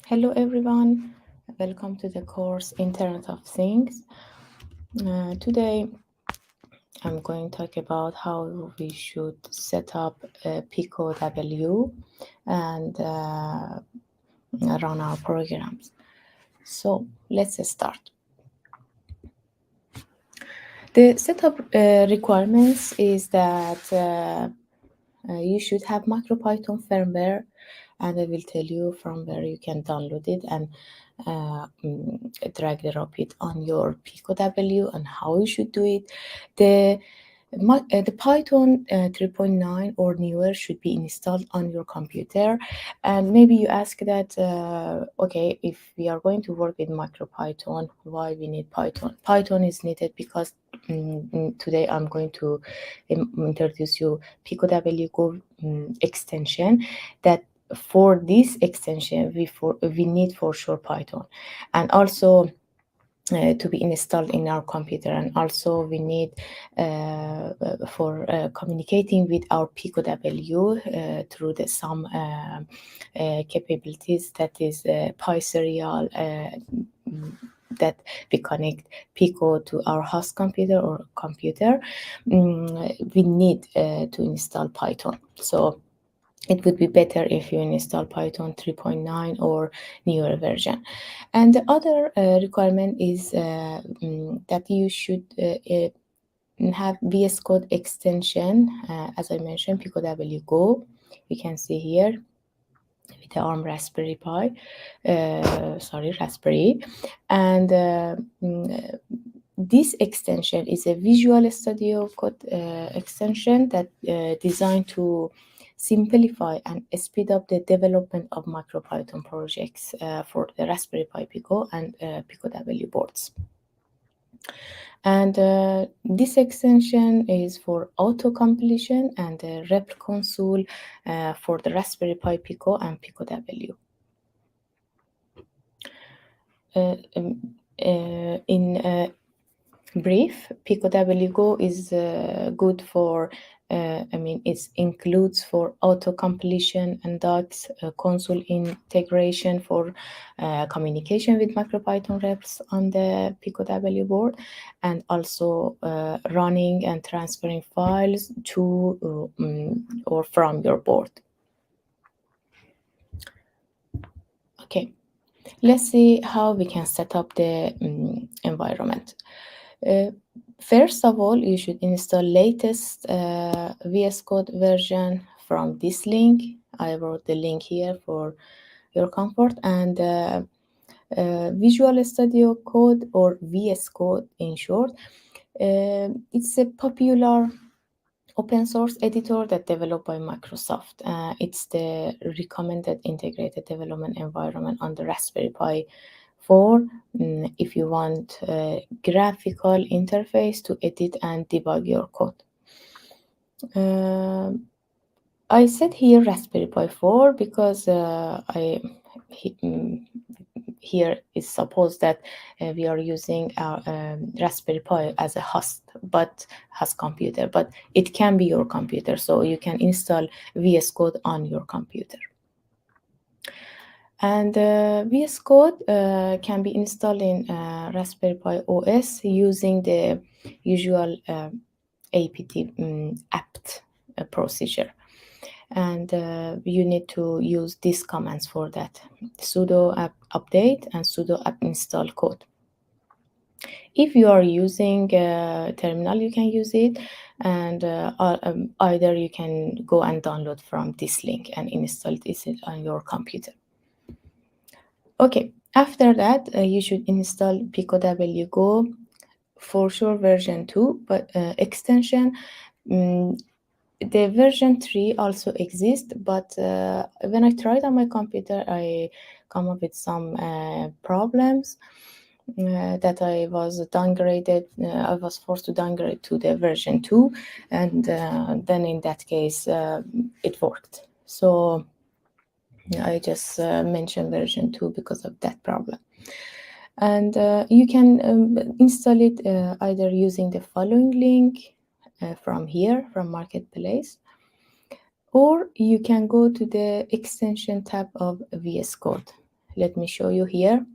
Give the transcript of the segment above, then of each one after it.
Hello everyone, welcome to the course Internet of Things. Today I'm going to talk about how we should set up Pico W and run our programs. So let's start. The setup requirements is that you should have MicroPython firmware, and I will tell you from where you can download it and drag and drop it on your Pico W and how you should do it. The Python 3.9 or newer should be installed on your computer. And maybe you ask that, okay, if we are going to work with MicroPython, why we need Python? Python is needed because today I'm going to introduce you Pico W Go extension that for this extension we need for sure Python, and also to be installed in our computer, and also we need for communicating with our Pico W through some capabilities, that is PySerial, that we connect Pico to our host computer or computer. We need to install Python. So it would be better if you install Python 3.9 or newer version. And the other requirement is that you should have VS Code extension, as I mentioned, Pico W Go. You can see here with the ARM Raspberry Pi, Raspberry. And this extension is a Visual Studio Code extension that designed to simplify and speed up the development of MicroPython projects for the Raspberry Pi Pico and Pico W boards. And this extension is for auto completion and the rep console for the Raspberry Pi Pico and Pico W. In brief, Pico W Go is good for, it includes for auto completion and docs, console integration for communication with MicroPython reps on the Pico W board, and also running and transferring files to or from your board. Okay, let's see how we can set up the environment. First of all, you should install latest VS Code version from this link. I wrote the link here for your comfort. And Visual Studio Code, or VS Code in short, it's a popular open source editor that developed by Microsoft. It's the recommended integrated development environment on the Raspberry Pi 4 if you want a graphical interface to edit and debug your code. I said here Raspberry Pi 4 because here is supposed that we are using our Raspberry Pi as a host computer, but it can be your computer, so you can install VS Code on your computer. And VS Code can be installed in Raspberry Pi OS using the usual apt procedure. And you need to use these commands for that: sudo apt update and sudo apt install code. If you are using terminal, you can use it, and either you can go and download from this link and install this on your computer. Okay, after that you should install Pico W Go, for sure version 2, but extension. The version 3 also exists, but when I tried on my computer, I come up with some problems that I was downgraded. I was forced to downgrade to the version 2, and then in that case, it worked. So I just mentioned version 2 because of that problem. And you can install it either using the following link from here, from Marketplace, or you can go to the extension tab of VS Code. let me show you here.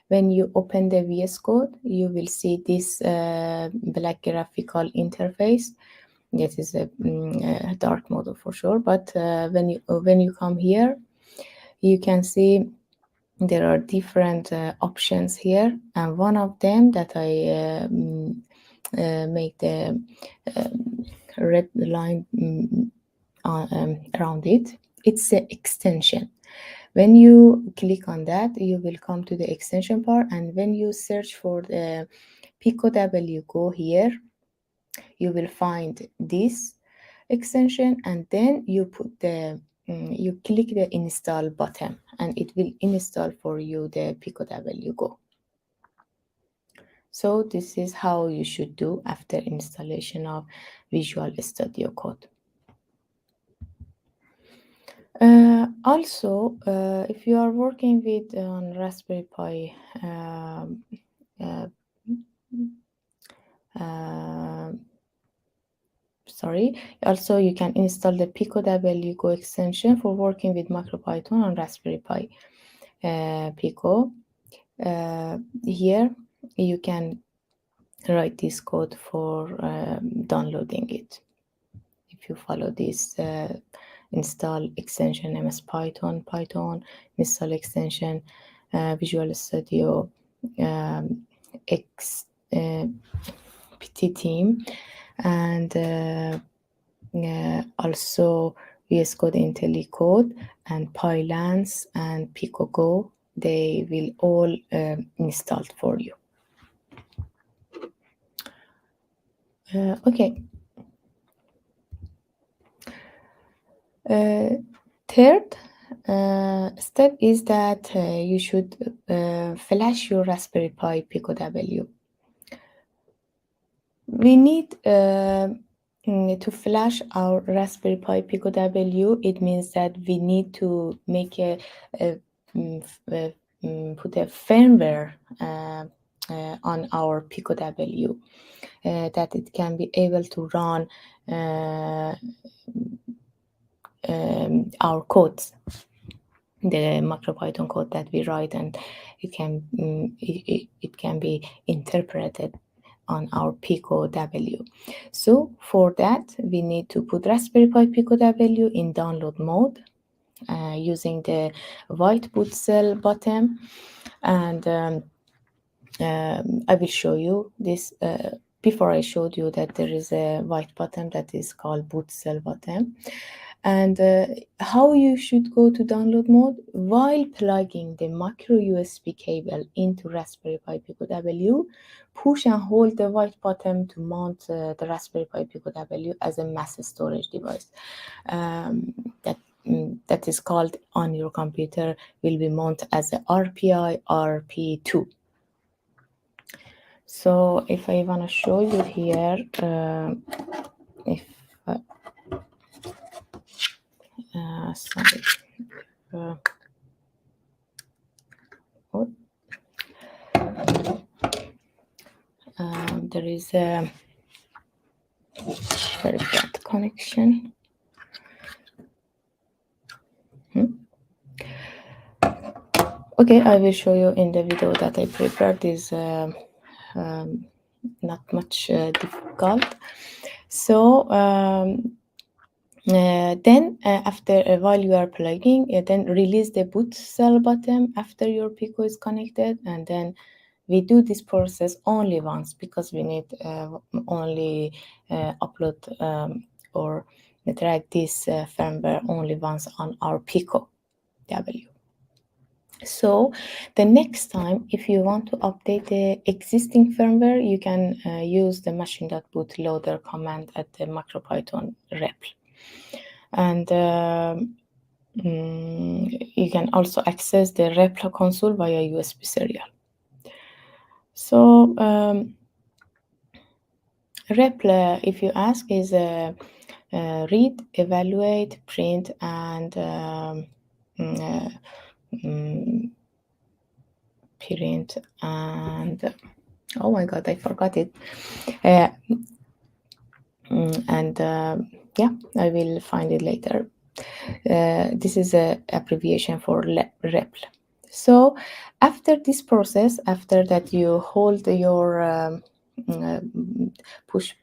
When you open the VS Code, you will see this black graphical interface. This is a dark mode for sure, but when you come here, you can see there are different options here, and one of them that I make the red line around it, it's the extension. When you click on that, you will come to the extension part, and when you search for the Pico W Go here, you will find this extension, and then you put the you click the install button, and it will install for you the Pico W Go. So this is how you should do after installation of Visual Studio Code. Also, if you are working with on Raspberry Pi, also you can install the Pico W Go extension for working with MicroPython on Raspberry Pi. Pico. Here you can write this code for downloading it. If you follow this install extension MS Python, install extension Visual Studio PT team, and also VS Code IntelliCode and PyLance and Pico Go, they will all installed for you. Okay. Third step is that you should flash your Raspberry Pi Pico W. We need to flash our Raspberry Pi Pico W. It means that we need to make put a firmware on our Pico W that it can be able to run our codes, the MicroPython code that we write, and it can be interpreted on our Pico W. So for that, we need to put Raspberry Pi Pico W in download mode using the white boot cell button, and I will show you this. Before I showed you that there is a white button that is called boot cell button. And how you should go to download mode while plugging the micro USB cable into Raspberry Pi Pico W. Push and hold the white button to mount the Raspberry Pi Pico W as a mass storage device. That is called on your computer will be mounted as a RPI RP2. So if I want to show you here, sorry. There is a very bad connection. Okay, I will show you in the video that I prepared. Is not much difficult. So then after while you are plugging, then release the boot cell button after your Pico is connected, and then we do this process only once because we need only upload or drag this firmware only once on our Pico W. So the next time, if you want to update the existing firmware, you can use the machine.bootloader command at the MicroPython REPL. And you can also access the REPL console via USB serial. So REPL, if you ask, is read, evaluate, print, and print, and oh my god, I forgot it. Yeah, I will find it later. This is an abbreviation for REPL. So after this process, after that you hold your uh, push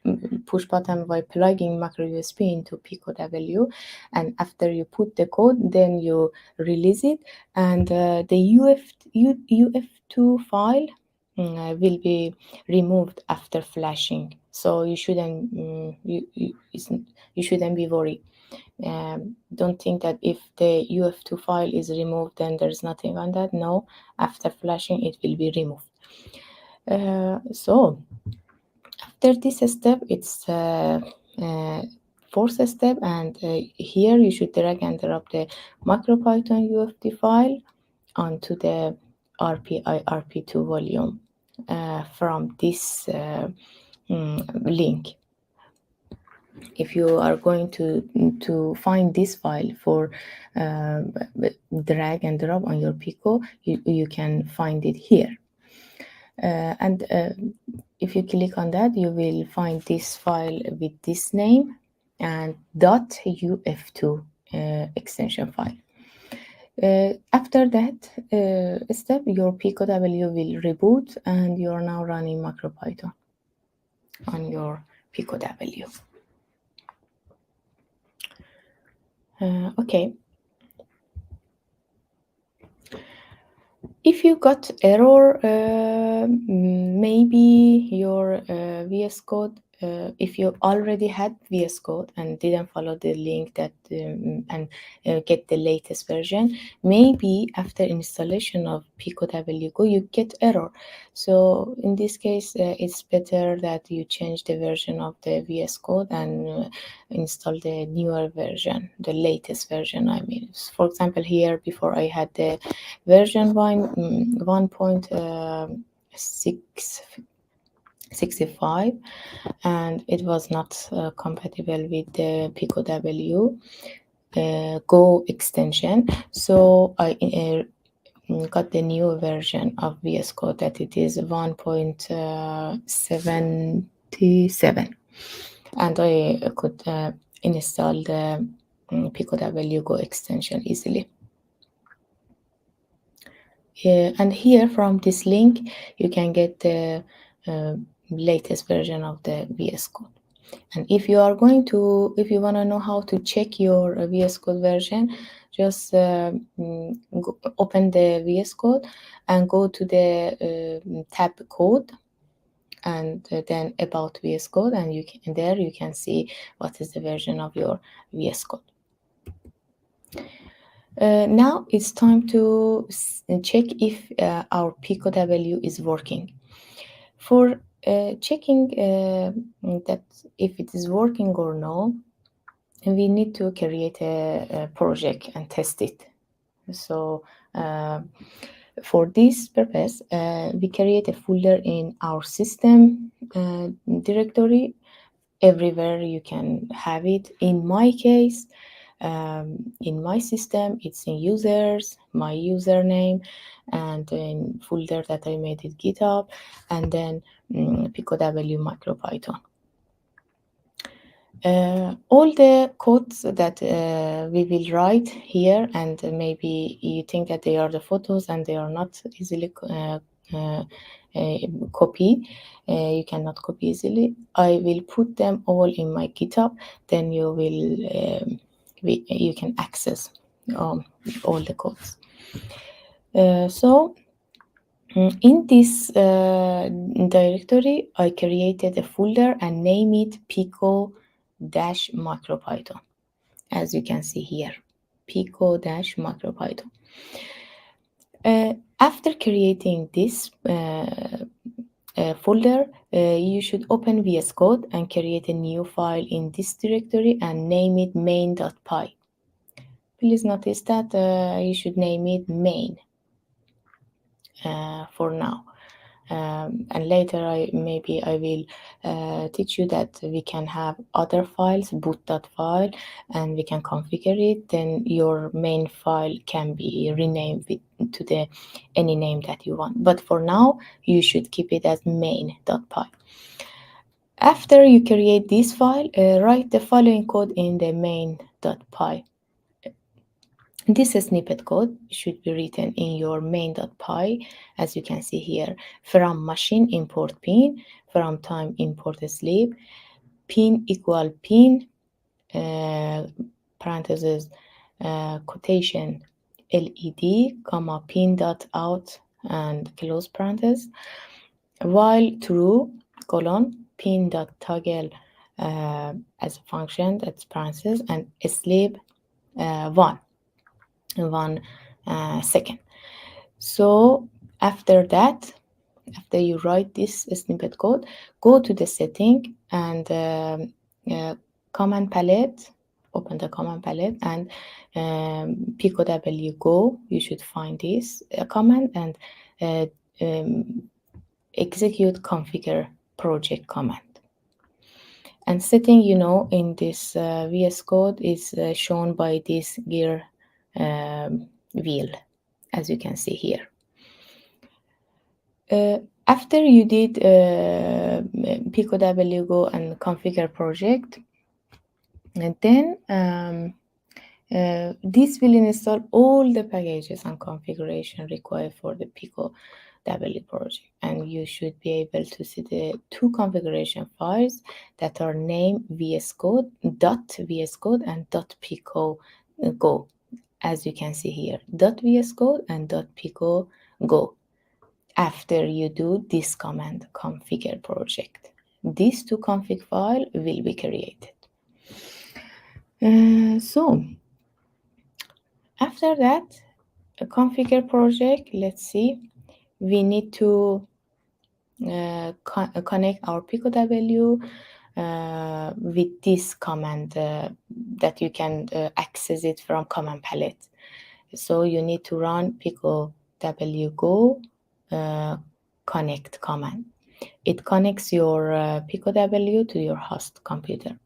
button by plugging micro USB into Pico W, and after you put the code, then you release it, and the UF2 file will be removed after flashing. So you shouldn't you shouldn't be worried. Don't think that if the UF2 file is removed, then there's nothing on that. No, after flashing, it will be removed. So after this step, it's fourth step, and here you should drag and drop the MicroPython UFT file onto the RPI RP2 volume from this link. If you are going to find this file for drag and drop on your Pico, you can find it here. And if you click on that, you will find this file with this name and .uf2 extension file. After that step, your Pico W will reboot, and you are now running MicroPython on your Pico W. Okay. If you got error, maybe your VS Code, if you already had VS Code and didn't follow the link that and get the latest version, maybe after installation of Pico W Go, you get error. So in this case, it's better that you change the version of the VS Code and install the newer version, the latest version. I mean, for example, here before I had the version 1.65, and it was not compatible with the Pico W Go extension. So I got the new version of VS Code that it is 1.77, and I could install the Pico W Go extension easily. And here from this link, you can get the latest version of the VS Code. And if you are going to, if you want to know how to check your VS Code version, just open the VS Code and go to the tab code, and then about VS Code, and you can see what is the version of your VS Code. Now it's time to check if our Pico W is working. For checking that if it is working or no, we need to create a project and test it. So for this purpose, we create a folder in our system directory. Everywhere you can have it. In my case, in my system, it's in users, my username, and in folder that I made it GitHub, and then Pico W MicroPython. All the codes that we will write here, and maybe you think that they are the photos and they are not easily copy, you cannot copy easily. I will put them all in my GitHub, then you will you can access all the codes. So in this directory, I created a folder and name it Pico-MicroPython, as you can see here, Pico-MicroPython. After creating this folder, you should open VS Code and create a new file in this directory and name it main.py. Please notice that you should name it main for now. And later I will teach you that we can have other files, boot.file, and we can configure it. Then your main file can be renamed to the any name that you want. But for now, you should keep it as main.py. After you create this file, write the following code in the main.py This snippet code should be written in your main.py, as you can see here. From machine import pin, from time import sleep, pin equal pin, parentheses, quotation LED, comma pin dot out and close parenthesis, while true, colon, pin dot toggle as a function, that's parenthesis, and sleep 1 second. So after that, after you write this snippet code, go to the setting and command palette, open the command palette and Pico W go. You should find this command and execute configure project command. And setting, in this VS Code is shown by this gear wheel, as you can see here. After you did Pico W go and configure project, and then this will install all the packages and configuration required for the Pico W project, and you should be able to see the two configuration files that are named VS Code and .pico go, as you can see here, .vs code and .pico go. After you do this command configure project, these two config file will be created. So after that, a configure project, let's see, we need to connect our Pico W with this command that you can access it from command palette. So you need to run Pico W go connect command. It connects your Pico W to your host computer.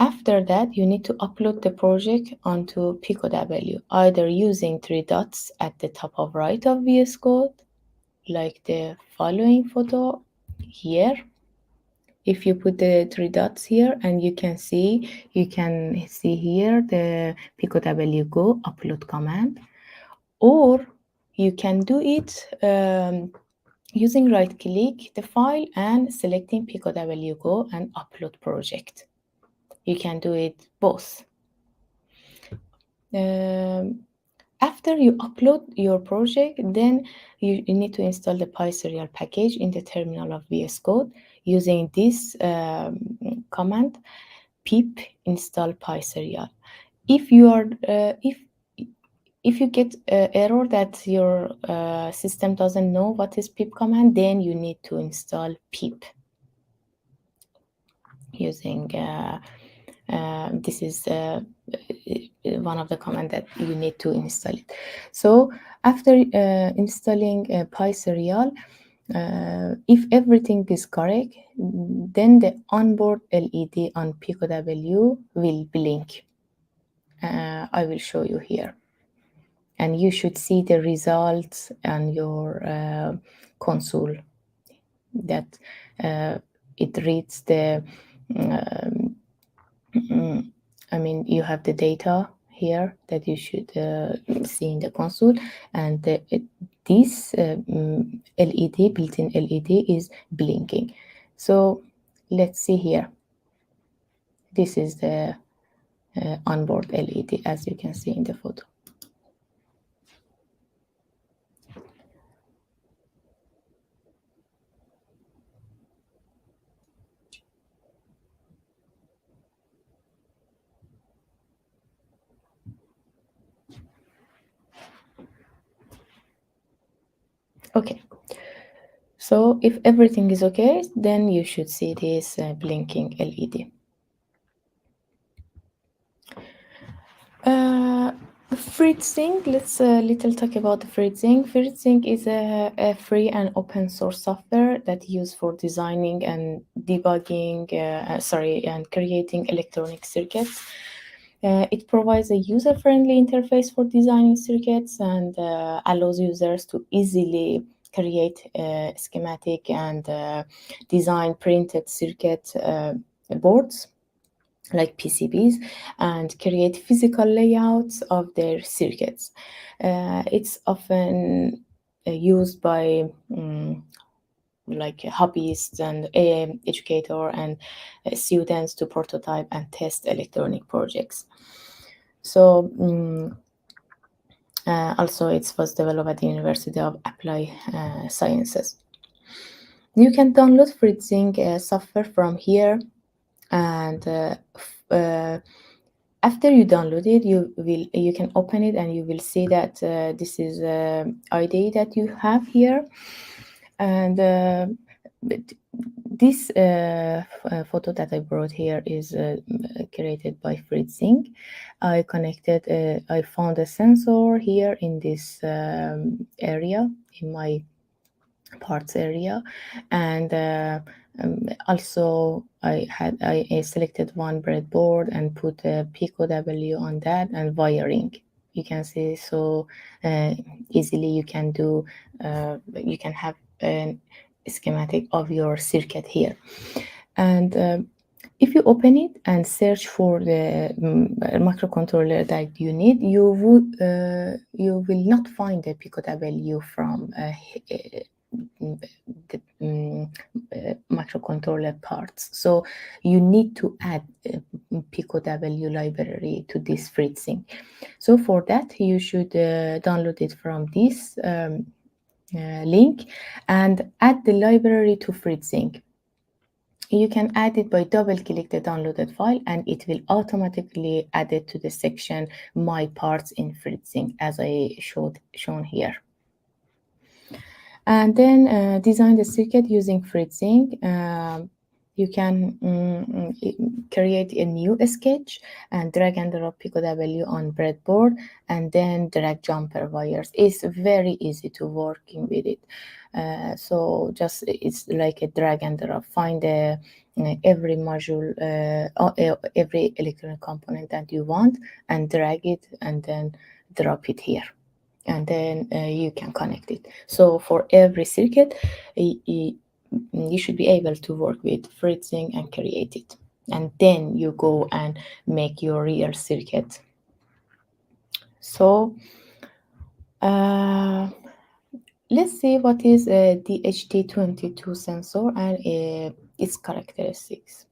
After that, you need to upload the project onto Pico W, either using 3 dots at the top of right of VS Code, like the following photo here. If you put the 3 dots here, and you can see here the Pico W go upload command, or you can do it using right click the file and selecting Pico W go and upload project. You can do it both. After you upload your project, then you need to install the PySerial package in the terminal of VS Code using this command pip install PySerial. If you are if you get an error that your system doesn't know what is pip command, then you need to install pip using this is one of the commands that you need to install it. So after installing PySerial, if everything is correct, then the onboard LED on Pico W will blink. I will show you here. And you should see the results on your console that it reads the you have the data here that you should see in the console, and this LED, built-in LED, is blinking. So let's see here. This is the onboard LED, as you can see in the photo. Okay, so if everything is okay, then you should see this blinking LED. Fritzing, let's little talk about Fritzing. Fritzing is a free and open source software that used for designing and debugging, and creating electronic circuits. It provides a user-friendly interface for designing circuits and allows users to easily create schematic and design printed circuit boards. like PCBs, and create physical layouts of their circuits. It's often used by like hobbyists and educator and students to prototype and test electronic projects. So also it was developed at the University of Applied Sciences. You can download Fritzing software from here, and after you download it, you can open it and you will see that this is IDE that you have here, and but this photo that I brought here is created by Fritzing. I found a sensor here in this area, in my parts area, and also I selected one breadboard and put a Pico W on that and wiring. You can see so easily you can do you can have a schematic of your circuit here. And if you open it and search for the microcontroller that you need, you will not find a Pico W from the microcontroller parts. So you need to add Pico W library to this Fritzing. So for that, you should download it from this link and add the library to Fritzing. You can add it by double-click the downloaded file, and it will automatically add it to the section My Parts in Fritzing, as I shown here. And then design the circuit using Fritzing. You can create a new sketch and drag and drop Pico W on breadboard, and then drag jumper wires. It's very easy to working with it. So just it's like a drag and drop. Find every module, every electronic component that you want, and drag it, and then drop it here. And then you can connect it. So for every circuit, you should be able to work with Fritzing and create it. And then you go and make your real circuit. So let's see what is a DHT22 sensor and its characteristics.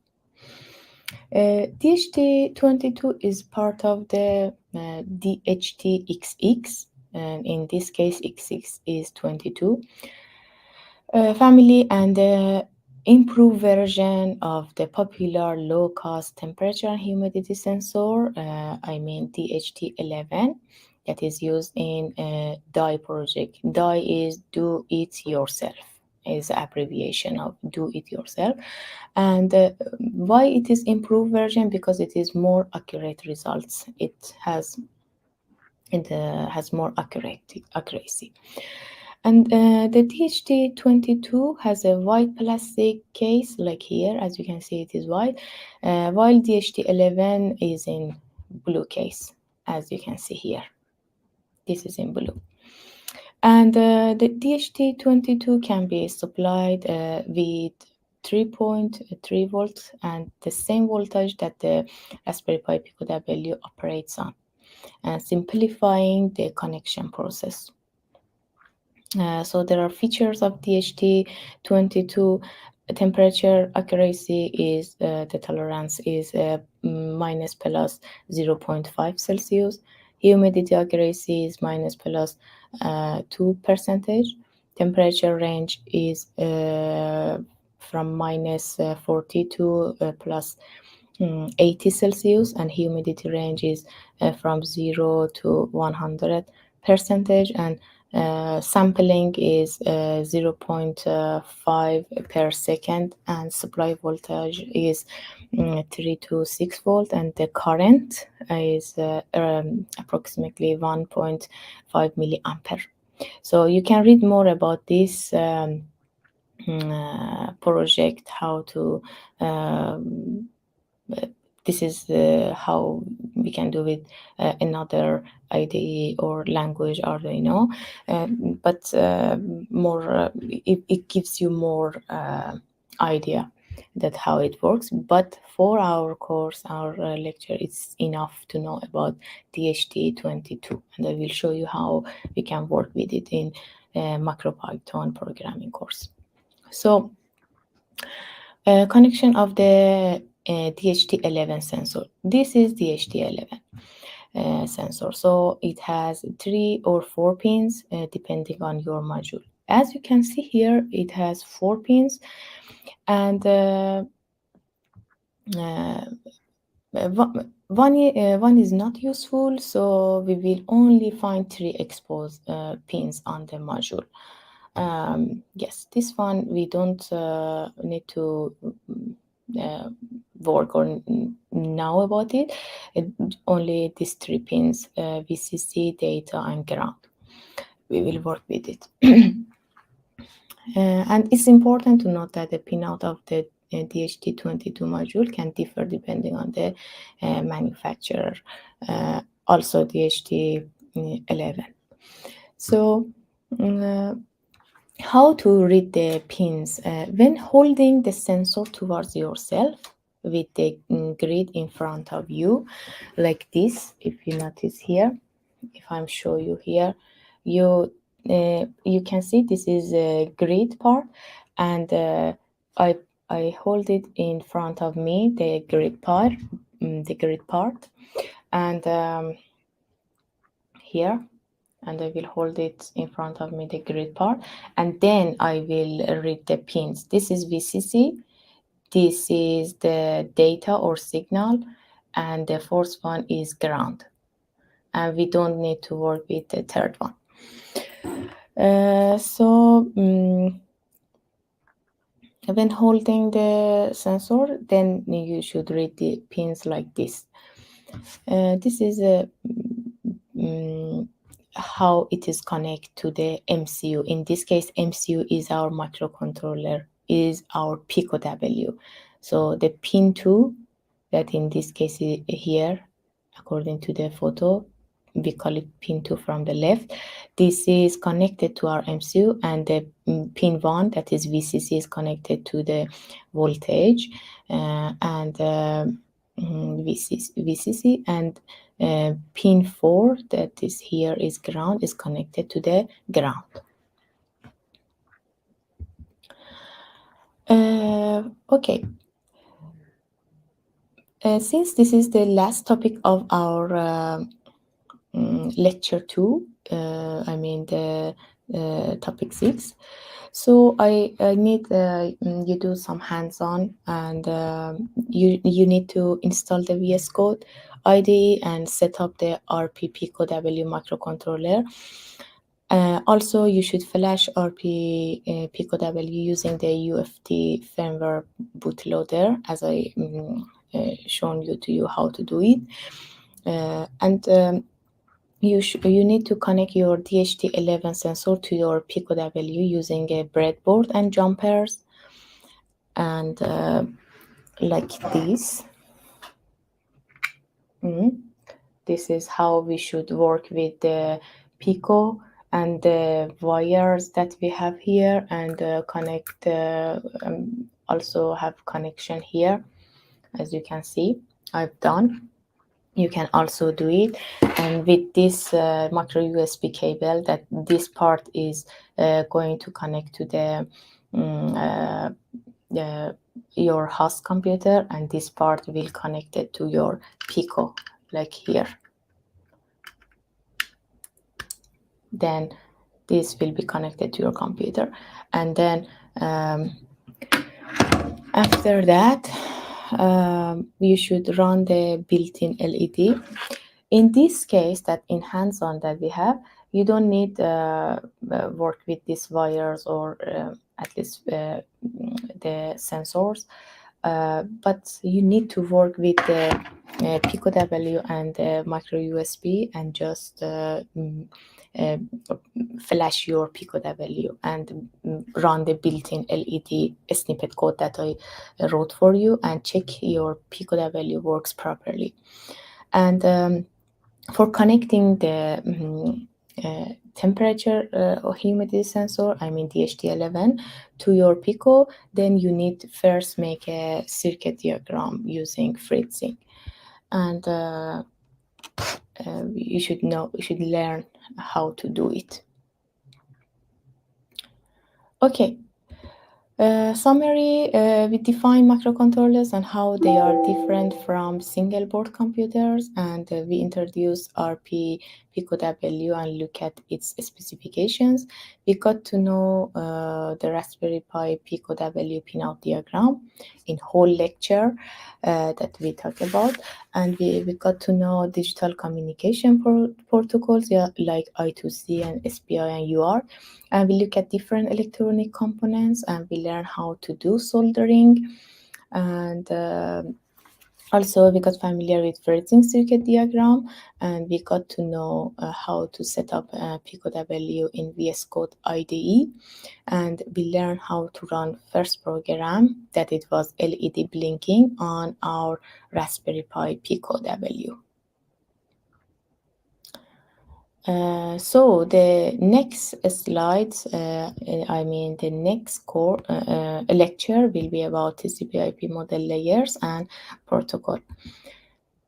DHT22 is part of the DHT-XX, and in this case XX is 22 family, and the improved version of the popular low-cost temperature and humidity sensor, I mean DHT11, that is used in DIE project. DIE is do it yourself, is abbreviation of do it yourself. And why it is improved version? Because it is more accurate results. It has more accuracy. And the DHT22 has a white plastic case, like here, as you can see it is white, while DHT11 is in blue case, as you can see here. This is in blue. And the DHT22 can be supplied with 3.3 volts and the same voltage that the Raspberry Pi Pico W operates on, and simplifying the connection process. So there are features of DHT22. Temperature accuracy is the tolerance is minus plus 0.5 Celsius. Humidity accuracy is minus plus 2%. Temperature range is from minus 40 to plus 80 Celsius, and humidity range is from 0 to 100%, and sampling is 0.5 per second, and supply voltage is 3 to 6 volt, and the current is approximately 1.5 milliampere. So you can read more about this project, how to this is how we can do it another IDE or language Arduino, but more it gives you more idea. that how it works. But for our course, our lecture, it's enough to know about DHT22, and I will show you how we can work with it in MicroPython programming course. So connection of the DHT11 sensor. This is DHT11 sensor. So it has 3 or 4 pins depending on your module. As you can see here, it has 4 pins, and one is not useful, so we will only find 3 exposed pins on the module. Yes, this one we don't need to work or know about it. Only these 3 pins, VCC, data, and ground. We will work with it. And it's important to note that the pinout of the DHT22 module can differ depending on the manufacturer, also DHT11. So how to read the pins? When holding the sensor towards yourself with the grid in front of you, like this, if you notice here, if I'm show you here, you can see this is a grid part, and I hold it in front of me, the grid part, and here, and I will hold it in front of me, the grid part, and then I will read the pins. This is VCC, this is the data or signal, and the fourth one is ground. And we don't need to work with the third one. When holding the sensor, then you should read the pins like this. This is how it is connected to the MCU. In this case, MCU is our microcontroller, is our Pico W. So the pin 2, that in this case is here, according to the photo, we call it pin 2 from the left. This is connected to our MCU, and the pin 1, that is VCC, is connected to the voltage, and VCC, and pin 4, that is here, is ground, is connected to the ground. Okay. Since this is the last topic of our lecture 2, I mean the topic 6, so I need you do some hands-on, and you need to install the VS Code IDE and set up the RP Pico W microcontroller. Also, you should flash RP Pico W using the UFT firmware bootloader, as I shown you how to do it, and you need to connect your DHT11 sensor to your Pico W using a breadboard and jumpers, and like this. This is how we should work with the Pico and the wires that we have here, and connect, also have connection here, as you can see I've done. You can also do it, and with this micro USB cable, that this part is going to connect to your host computer, and this part will connect it to your Pico, like here. Then this will be connected to your computer, and then after that you should run the built-in LED. In this case, that in hands-on that we have, you don't need work with these wires, or at least the sensors, but you need to work with the Pico W and the micro USB, and just flash your Pico W and run the built-in LED snippet code that I wrote for you, and check your Pico W works properly. And for connecting the temperature or humidity sensor, I mean DHT11, to your Pico, then you need first make a circuit diagram using Fritzing, and you should learn how to do it. Okay. Summary, we define microcontrollers and how they are different from single board computers, and we introduce RP Pico W and look at its specifications. We got to know the Raspberry Pi Pico W pinout diagram in whole lecture that we talked about, and we got to know digital communication protocols, yeah, like I2C and SPI and UART, and we look at different electronic components, and we learn how to do soldering, and also we got familiar with Fritzing circuit diagram, and we got to know how to set up Pico W in VS Code IDE, and we learned how to run first program that it was LED blinking on our Raspberry Pi Pico W. So the next slides, the next lecture will be about TCP/IP model layers and protocol.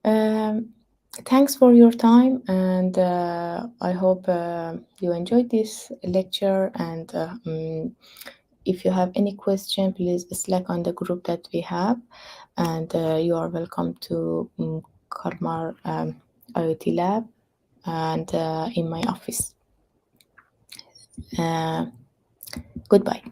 Thanks for your time, and I hope you enjoyed this lecture. And if you have any question, please Slack on the group that we have, and you are welcome to Kalmar IoT Lab and in my office. Goodbye.